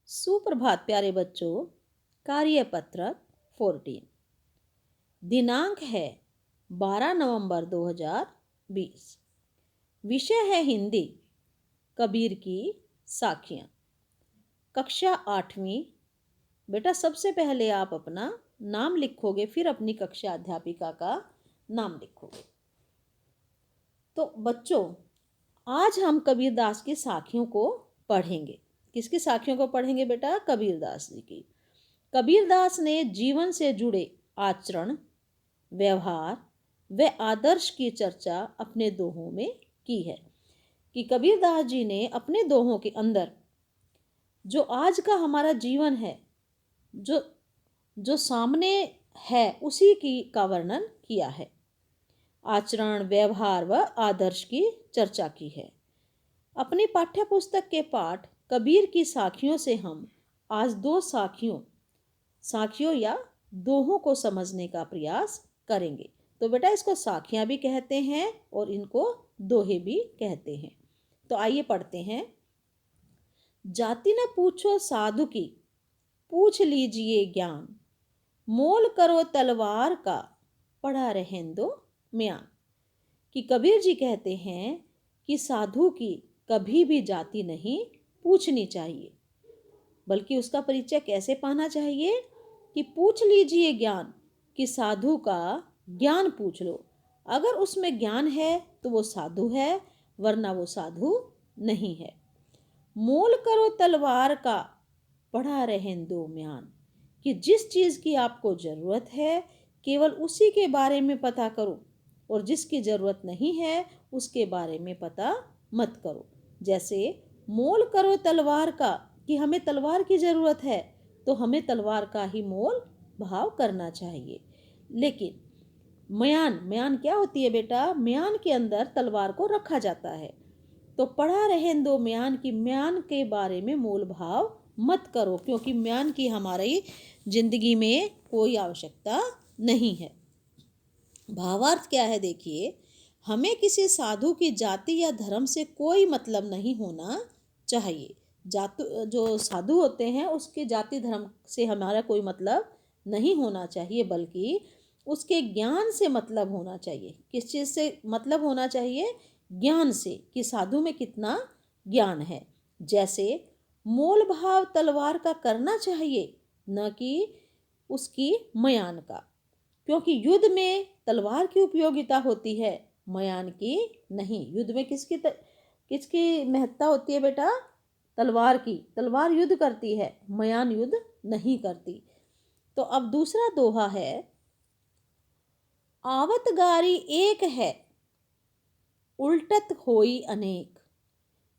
सुप्रभात प्यारे बच्चों। कार्यपत्रक 14 दिनांक है 12 नवंबर 2020। विषय है हिंदी। कबीर की साखियाँ। कक्षा 8वीं। बेटा सबसे पहले आप अपना नाम लिखोगे, फिर अपनी कक्षा अध्यापिका का नाम लिखोगे। तो बच्चों, आज हम कबीरदास की साखियों को पढ़ेंगे। किसकी साखियों को पढ़ेंगे बेटा? कबीरदास जी की। कबीरदास ने जीवन से जुड़े आचरण, व्यवहार व आदर्श की चर्चा अपने दोहों में की है। कि कबीरदास जी ने अपने दोहों के अंदर जो आज का हमारा जीवन है, जो जो सामने है, उसी का वर्णन किया है। आचरण, व्यवहार व आदर्श की चर्चा की है। अपनी पाठ्य पुस्तक के पाठ कबीर की साखियों से हम आज दो साखियों या दोहों को समझने का प्रयास करेंगे। तो बेटा इसको साखियां भी कहते हैं और इनको दोहे भी कहते हैं। तो आइए पढ़ते हैं। जाति न पूछो साधु की, पूछ लीजिए ज्ञान। मोल करो तलवार का, पड़ा रहें दो म्यान। कि कबीर जी कहते हैं कि साधु की कभी भी जाति नहीं पूछनी चाहिए, बल्कि उसका परिचय कैसे पाना चाहिए? कि पूछ लीजिए ज्ञान, कि साधु का ज्ञान पूछ लो। अगर उसमें ज्ञान है तो वो साधु है, वरना वो साधु नहीं है। मोल करो तलवार का, पड़ा रहें दो म्यान। कि जिस चीज़ की आपको ज़रूरत है केवल उसी के बारे में पता करो, और जिसकी ज़रूरत नहीं है उसके बारे में पता मत करो। जैसे मोल करो तलवार का, कि हमें तलवार की ज़रूरत है तो हमें तलवार का ही मोल भाव करना चाहिए। लेकिन म्यान क्या होती है बेटा? म्यान के अंदर तलवार को रखा जाता है। तो पड़ा रहें दो म्यान, की म्यान के बारे में मोल भाव मत करो, क्योंकि म्यान की हमारी जिंदगी में कोई आवश्यकता नहीं है। भावार्थ क्या है देखिए, हमें किसी साधु की जाति या धर्म से कोई मतलब नहीं होना चाहिए। जो साधु होते हैं उसके जाति धर्म से हमारा कोई मतलब नहीं होना चाहिए, बल्कि उसके ज्ञान से मतलब होना चाहिए। किस चीज़ से मतलब होना चाहिए? ज्ञान से, कि साधु में कितना ज्ञान है। जैसे मोल भाव तलवार का करना चाहिए, न कि उसकी म्यान का, क्योंकि युद्ध में तलवार की उपयोगिता होती है, म्यान की नहीं। युद्ध में किसकी महत्ता होती है बेटा? तलवार की। तलवार युद्ध करती है, म्यान युद्ध नहीं करती। तो अब दूसरा दोहा है। आवत गारी एक है, उल्टत होई अनेक।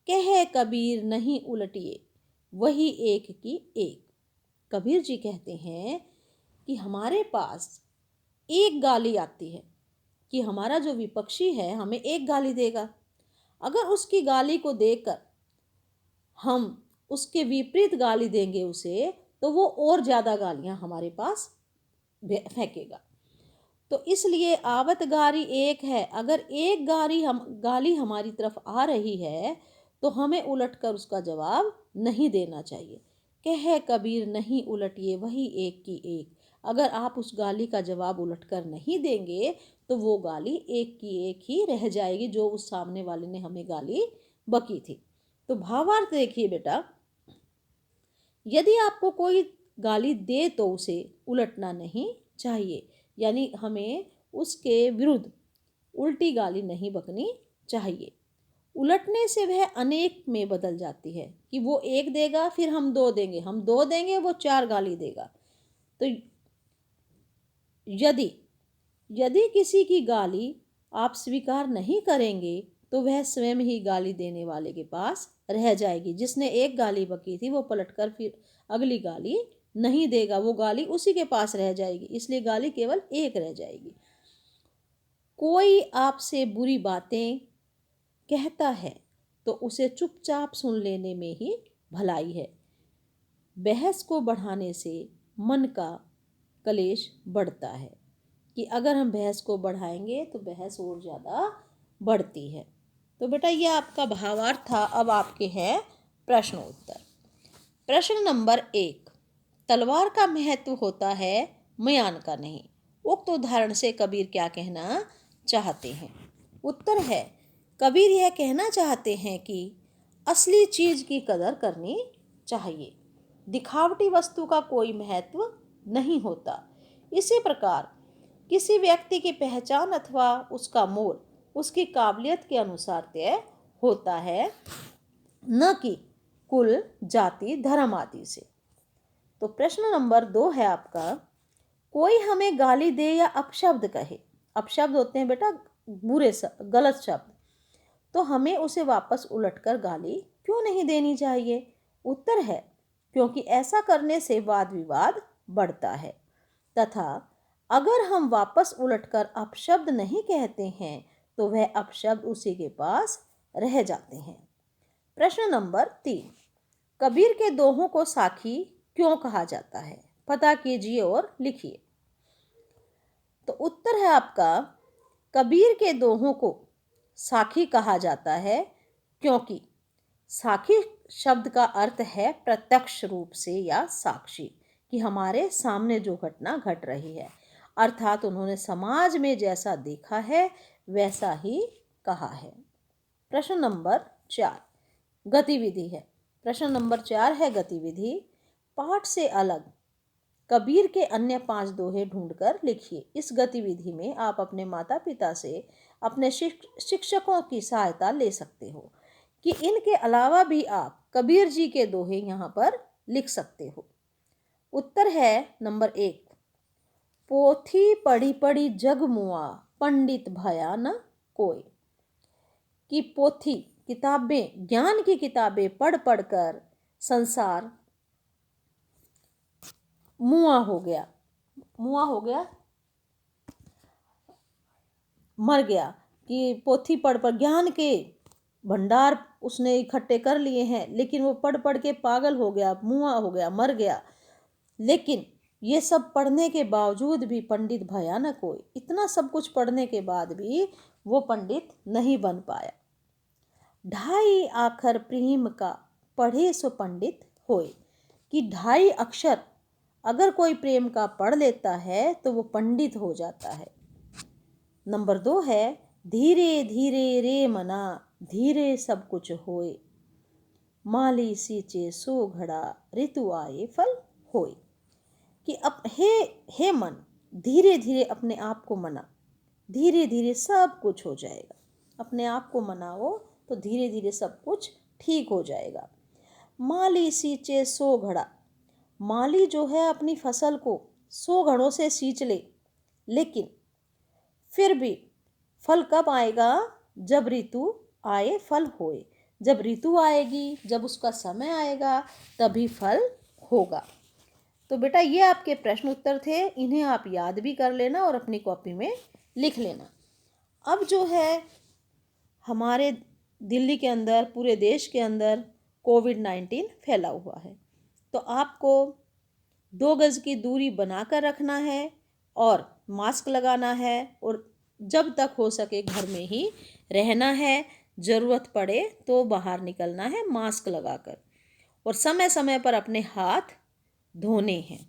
कहे कबीर नहीं उलटिए, वही एक की एक। कबीर जी कहते हैं कि हमारे पास एक गाली आती है, कि हमारा जो विपक्षी है हमें एक गाली देगा। अगर उसकी गाली को देकर हम उसके विपरीत गाली देंगे उसे, तो वो और ज़्यादा गालियां हमारे पास फेंकेगा। तो इसलिए आवत गारी एक है। अगर एक गाली हमारी तरफ आ रही है तो हमें उलटकर उसका जवाब नहीं देना चाहिए। कहे कबीर नहीं उलटिए, वही एक की एक। अगर आप उस गाली का जवाब उलटकर नहीं देंगे तो वो गाली एक की एक ही रह जाएगी, जो उस सामने वाले ने हमें गाली बकी थी। तो भावार्थ देखिए बेटा, यदि आपको कोई गाली दे तो उसे उलटना नहीं चाहिए, यानी हमें उसके विरुद्ध उल्टी गाली नहीं बकनी चाहिए। उलटने से वह अनेक में बदल जाती है, कि वो एक देगा फिर हम दो देंगे, हम दो देंगे वो चार गाली देगा। तो यदि किसी की गाली आप स्वीकार नहीं करेंगे तो वह स्वयं ही गाली देने वाले के पास रह जाएगी। जिसने एक गाली बकी थी वो पलटकर फिर अगली गाली नहीं देगा, वो गाली उसी के पास रह जाएगी, इसलिए गाली केवल एक रह जाएगी। कोई आपसे बुरी बातें कहता है तो उसे चुपचाप सुन लेने में ही भलाई है। बहस को बढ़ाने से मन का कलेश बढ़ता है। कि अगर हम बहस को बढ़ाएंगे तो बहस और ज़्यादा बढ़ती है। तो बेटा ये आपका भावार्थ था। अब आपके हैं प्रश्न उत्तर। प्रश्न नंबर 1, तलवार का महत्व होता है, म्यान का नहीं। उक्त उदाहरण से कबीर क्या कहना चाहते हैं? उत्तर है, कबीर यह कहना चाहते हैं कि असली चीज की कदर करनी चाहिए, दिखावटी वस्तु का कोई महत्व नहीं होता। इसी प्रकार किसी व्यक्ति की पहचान अथवा उसका मोल उसकी काबिलियत के अनुसार तय होता है, न कि कुल, जाति, धर्म आदि से। तो प्रश्न नंबर 2 है आपका, कोई हमें गाली दे या अपशब्द कहे। अपशब्द होते हैं बेटा बुरे गलत शब्द, तो हमें उसे वापस उलटकर गाली क्यों नहीं देनी चाहिए? उत्तर है, क्योंकि ऐसा करने से वाद विवाद बढ़ता है, तथा अगर हम वापस उलटकर अपशब्द नहीं कहते हैं तो वह अपशब्द उसी के पास रह जाते हैं। प्रश्न नंबर 3, कबीर के दोहों को साखी क्यों कहा जाता है? पता कीजिए और लिखिए। तो उत्तर है आपका, कबीर के दोहों को साखी कहा जाता है क्योंकि साखी शब्द का अर्थ है प्रत्यक्ष रूप से या साक्षी, कि हमारे सामने जो घटना घट रही है, अर्थात उन्होंने समाज में जैसा देखा है वैसा ही कहा है। प्रश्न नंबर 4, गतिविधि है। प्रश्न नंबर 4 है गतिविधि। पाठ से अलग कबीर के अन्य 5 दोहे ढूंढकर लिखिए। इस गतिविधि में आप अपने माता पिता से, अपने शिक्षकों की सहायता ले सकते हो कि इनके अलावा भी आप कबीर जी के दोहे यहाँ पर लिख सकते हो। उत्तर है नंबर 1, पोथी पढ़ी पढ़ी जग मुआ, पंडित भया न कोई। कि पोथी किताबें, ज्ञान की किताबें पढ़ पढ़ कर संसार मुआ हो गया, मर गया। कि पोथी पढ़ पढ़ ज्ञान के भंडार उसने इकट्ठे कर लिए हैं, लेकिन वो पढ़ पढ़ के पागल हो गया, मुआ हो गया, मर गया। लेकिन ये सब पढ़ने के बावजूद भी पंडित भया न कोई। इतना सब कुछ पढ़ने के बाद भी वो पंडित नहीं बन पाया। ढाई आखर प्रेम का पढ़े सो पंडित होए। कि 2.5 अक्षर अगर कोई प्रेम का पढ़ लेता है तो वो पंडित हो जाता है। नंबर 2 है, धीरे धीरे रे मना, धीरे सब कुछ होए। माली सींचे सो घड़ा, ऋतु आए फल होए। कि अब हे मन, धीरे धीरे अपने आप को मना, धीरे धीरे सब कुछ हो जाएगा। अपने आप को मनाओ तो धीरे धीरे सब कुछ ठीक हो जाएगा। माली सींचे सो घड़ा, माली जो है अपनी फसल को 100 घड़ों से सींच ले, लेकिन फिर भी फल कब आएगा? जब ऋतु आए फल होए। जब ऋतु आएगी, जब उसका समय आएगा, तभी फल होगा। तो बेटा ये आपके प्रश्न उत्तर थे, इन्हें आप याद भी कर लेना और अपनी कॉपी में लिख लेना। अब जो है हमारे दिल्ली के अंदर, पूरे देश के अंदर कोविड-19 फैला हुआ है, तो आपको 2 गज की दूरी बनाकर रखना है और मास्क लगाना है, और जब तक हो सके घर में ही रहना है। ज़रूरत पड़े तो बाहर निकलना है मास्क लगाकर, और समय समय पर अपने हाथ धोने हैं।